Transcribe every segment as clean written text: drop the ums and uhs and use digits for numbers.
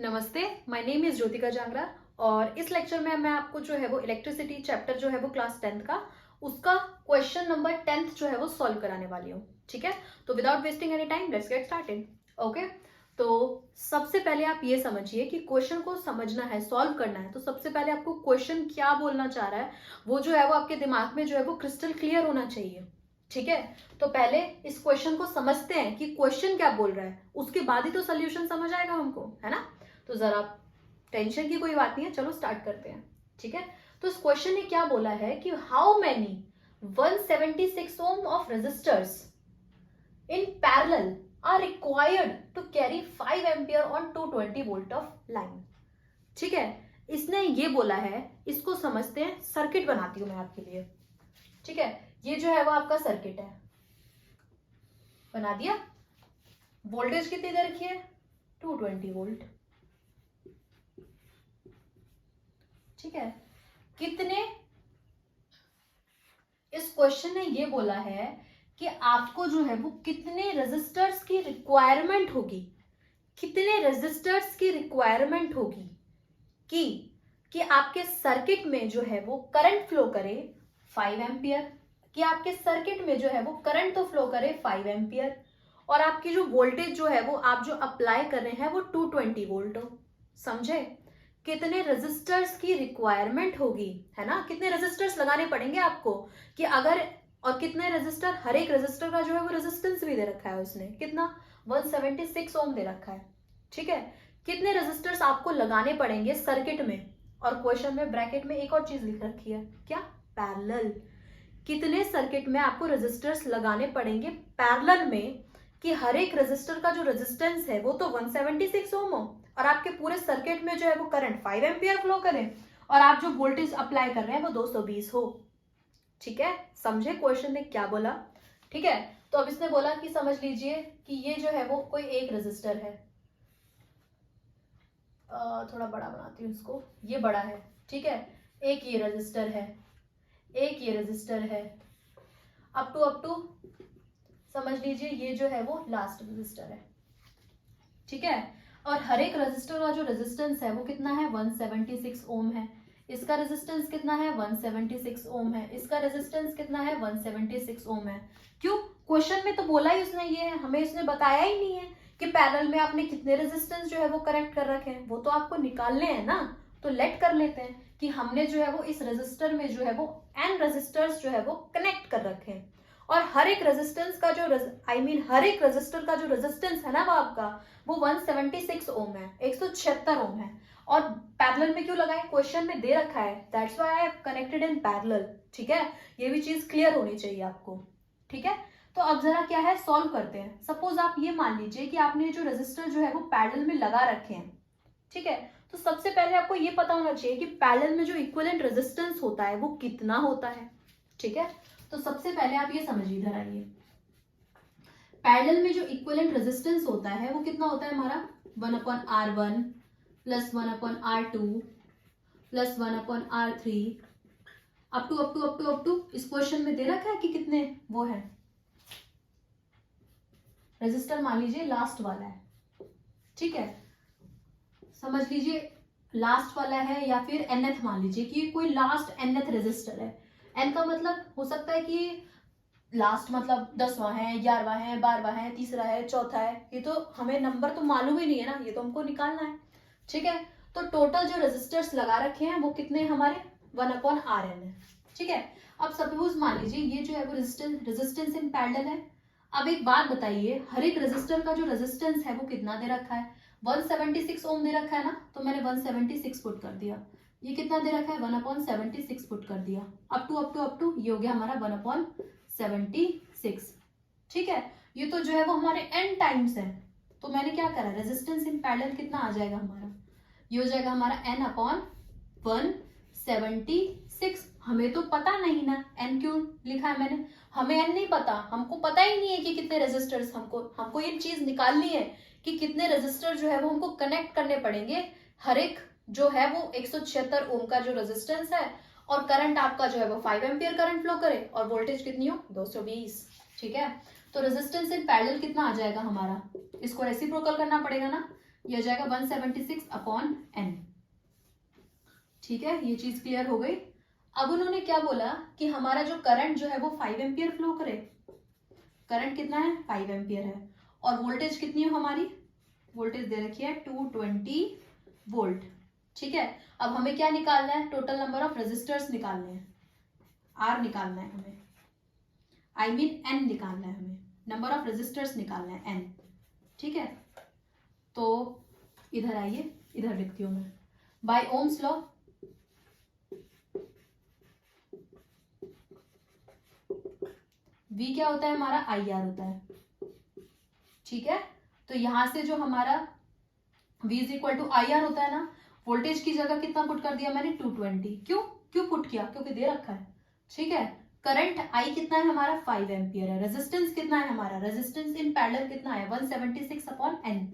नमस्ते, my name is Jyotika Jangra और इस लेक्चर में मैं आपको जो है वो इलेक्ट्रिसिटी चैप्टर जो है वो क्लास 10th का उसका क्वेश्चन नंबर 10th जो है वो सॉल्व कराने वाली हूँ। ठीक है, तो without wasting any time let's get started. Okay, तो सबसे पहले आप ये समझिए कि क्वेश्चन को समझना है, सॉल्व करना है, तो सबसे पहले आपको क्वेश्चन क्या बोलना चाह रहा है वो जो है वो आपके दिमाग में जो है वो क्रिस्टल क्लियर होना चाहिए। ठीक है, तो पहले इस क्वेश्चन को समझते हैं कि क्वेश्चन क्या बोल रहा है, उसके बाद ही तो सोल्यूशन समझ आएगा हमको, है ना। तो जरा टेंशन की कोई बात नहीं है, चलो स्टार्ट करते हैं। ठीक है, तो इस क्वेश्चन ने क्या बोला है कि how many 176 ohm of resistors in parallel are required to carry 5 ampere on 220 volt of line. ठीक है, इसने ये बोला है, इसको समझते हैं। सर्किट बनाती हूं मैं आपके लिए। ठीक है, ये जो है वो आपका सर्किट है, बना दिया। वोल्टेज कितनी दे रखी है? 220 वोल्ट। ठीक है, कितने, इस क्वेश्चन ने ये बोला है कि आपको जो है वो कितने रेजिस्टर्स की रिक्वायरमेंट होगी, कितने रेजिस्टर्स की रिक्वायरमेंट होगी कि आपके सर्किट में जो है वो करंट फ्लो करे 5 एम्पियर, कि आपके सर्किट में जो है वो करंट तो फ्लो करे 5 एम्पियर, और आपकी जो वोल्टेज जो है वो आप जो अप्लाई कर रहे हैं वो 220 वोल्ट हो। समझे? कितने रेजिस्टर्स की रिक्वायरमेंट होगी, है ना, कितने रेजिस्टर्स लगाने पड़ेंगे आपको, कि अगर, और कितने रेजिस्टर, हर एक रेजिस्टर का जो है वो रेजिस्टेंस भी दे रखा है उसने, कितना 176 ओम दे रखा है। ठीक है, कितने रेजिस्टर्स आपको लगाने पड़ेंगे सर्किट में, और क्वेश्चन में ब्रैकेट में एक और चीज लिख रखी है, क्या? पैरेलल। कितने सर्किट में आपको रेजिस्टर्स लगाने पड़ेंगे पैरेलल में, कि हर एक रेजिस्टर का जो रेजिस्टेंस है वो तो 176 ओम हो, और आपके पूरे सर्किट में जो है वो करंट 5 एम्पियर फ्लो करे, और आप जो वोल्टेज अप्लाई कर रहे हैं वो 220 हो। ठीक है, समझे क्वेश्चन ने क्या बोला? ठीक है, तो अब इसने बोला कि समझ लीजिए कि ये जो है वो कोई एक रेजिस्टर है, थोड़ा बड़ा बनाती हूँ इसको, ये बड़ा है। ठीक है, एक ये रेजिस्टर है, एक ये रेजिस्टर है, अप टू समझ लीजिए ये जो है वो लास्ट रेजिस्टर है। ठीक है, और हर एक रेजिस्टर का जो रेजिस्टेंस है वो कितना है? 176 ओम है। इसका रेजिस्टेंस कितना है? 176 ओम है। इसका रेजिस्टेंस कितना है? 176 ओम है। क्यों? क्वेश्चन में तो बोला ही उसने ये है, हमें उसने बताया ही नहीं है कि पैरेलल में आपने कितने रेजिस्टेंस जो है वो कनेक्ट कर रखे हैं, वो तो आपको निकालने हैं ना। तो लेट कर लेते हैं कि हमने जो है वो इस रेजिस्टर में जो है वो n रेजिस्टर्स जो है वो कनेक्ट कर रखे हैं, और हर एक रेजिस्टेंस का जो हर एक रेजिस्टर का जो रेजिस्टेंस है ना वो आपका वो 176 ओम है, 176 ओम है। और पैरेलल में क्यों लगाए? क्वेश्चन में दे रखा है, that's why I have connected in parallel. ठीक है, ये भी चीज क्लियर होनी चाहिए आपको। ठीक है, तो अब जरा क्या है, सॉल्व करते हैं। सपोज आप ये मान लीजिए कि आपने जो रेजिस्टर जो है वो पैरेलल में लगा रखे हैं। ठीक है, तो सबसे पहले आपको ये पता होना चाहिए कि पैरेलल में जो इक्विवेलेंट रेजिस्टेंस होता है वो कितना होता है। ठीक है, तो सबसे पहले आप ये समझिए, इधर आइए। पैरेलल में जो इक्विवेलेंट रेजिस्टेंस होता है वो कितना होता है हमारा? 1/R1 plus 1/R2 plus 1/R3 up to इस क्वेश्चन में दे रखा है कि कितने वो है रेजिस्टर, मान लीजिए लास्ट वाला है। ठीक है, समझ लीजिए लास्ट वाला है, या फिर nth मान लीजिए कि कोई लास्ट nth रेजिस्टर है। n का मतलब हो सकता है कि लास्ट मतलब 10वां है, 11वां है, 12वां है, तीसरा है, चौथा है, ये तो हमें नंबर तो मालूम ही नहीं है ना, ये तो हमको निकालना है। ठीक है, तो टोटल जो रेजिस्टर्स लगा रखे हैं वो कितने हमारे? 1/Rn है। ठीक है, अब सपोज मान लीजिए ये जो है वो रेजिस्टेंस इन पैरेलल है। अब एक बात बताइए, हर एक रेजिस्टर का जो रेजिस्टेंस है वो कितना दे रखा है? 176 ओम दे रखा है ना, तो मैंने 176 पुट कर दिया। ये कितना दे रखा है? 1/76 पुट कर दिया। अप टू ये हो गया हमारा 1/76। ठीक है, ये तो जो है वो हमारे n टाइम्स है, तो मैंने क्या करा, रेजिस्टेंस इन पैरेलल कितना आ जाएगा हमारा? ये हो जाएगा हमारा n/176। हमें तो पता नहीं ना, n क्यों लिखा है मैंने, हमें n नहीं पता, हमको पता ही नहीं है कि कितने रेजिस्टर्स, हमको ये चीज निकालनी है कि कितने रेजिस्टर जो है वो हमको कनेक्ट करने पड़ेंगे। हर एक जो है वो 176 ओम का जो रेजिस्टेंस है, और करंट आपका जो है वो 5 एम्पियर करंट फ्लो करे, और वोल्टेज कितनी हो? 220। ठीक है, तो रेजिस्टेंस इन पैरेलल कितना आ जाएगा हमारा? इसको रेसिप्रोकल करना पड़ेगा ना, ये हो जाएगा 176 अपॉन n। ठीक है, ये चीज क्लियर हो गई। अब उन्होंने क्या बोला कि हमारा जो करंट जो है वो 5 एम्पियर फ्लो करे। करंट कितना है, 5 एम्पियर है, और वोल्टेज कितनी है हमारी, वोल्टेज दे रखी है 220 वोल्ट। ठीक है, अब हमें क्या निकालना है, टोटल नंबर ऑफ रेजिस्टर्स निकालने हैं, आर निकालना है हमें, आई मीन एन निकालना है हमें, नंबर ऑफ रेजिस्टर्स निकालना है एन। ठीक है, तो इधर आइए, इधर लिखती हूं मैं, बाय ओम्स लॉ V क्या होता है हमारा, IR होता है। ठीक है, तो यहां से जो हमारा V is equal to IR होता है ना, वोल्टेज की जगह कितना पुट कर दिया मैंने, 220। क्यों क्यों पुट किया, क्योंकि दे रखा है। ठीक है, करंट I कितना है हमारा, 5 एम्पियर है। रेजिस्टेंस कितना है हमारा, रेजिस्टेंस इन पैरेलल कितना है, 176 अपॉन n,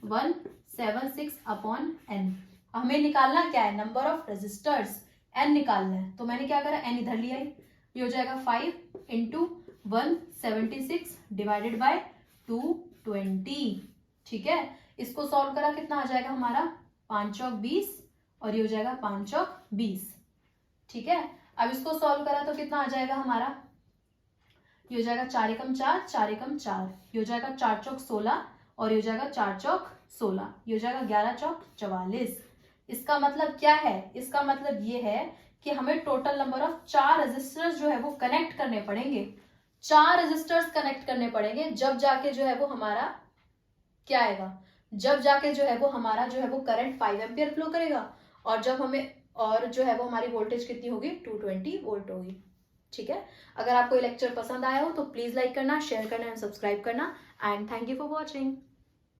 176 अपॉन n। हमें निकालना क्या है, नंबर ऑफ रेजिस्टर्स, n निकालना है। तो मैंने क्या करा, n इधर लिया, ये हो जाएगा 5 इंटू 176 डिवाइडेड बाय 220। ठीक है, इसको सॉल्व करा, कितना आ जाएगा हमारा, 5 चौक 20, और ये हो जाएगा 5 चौक 20। ठीक है, अब इसको सॉल्व करा तो कितना आ जाएगा हमारा, ये हो जाएगा 4 एकम 4, 4 एकम 4, ये हो जाएगा 4 चौक 16, और ये हो जाएगा 4 चौक 16, ये हो जाएगा 11 चौक 44। इसका मतलब क्या है, इसका मतलब ये है कि हमें टोटल नंबर ऑफ 4 रेजिस्टर्स जो है वो कनेक्ट करने पड़ेंगे, 4 रेजिस्टर्स कनेक्ट करने पड़ेंगे, जब जाके जो है वो हमारा क्या आएगा, जब जाके जो है वो हमारा जो है वो करंट 5 एम्पियर फ्लो करेगा, और जब हमें, और जो है वो हमारी वोल्टेज कितनी होगी, 220 वोल्ट होगी। ठीक है, अगर आपको ये लेक्चर पसंद आया हो तो प्लीज लाइक करना, शेयर करना एंड सब्सक्राइब करना, and thank you for watching.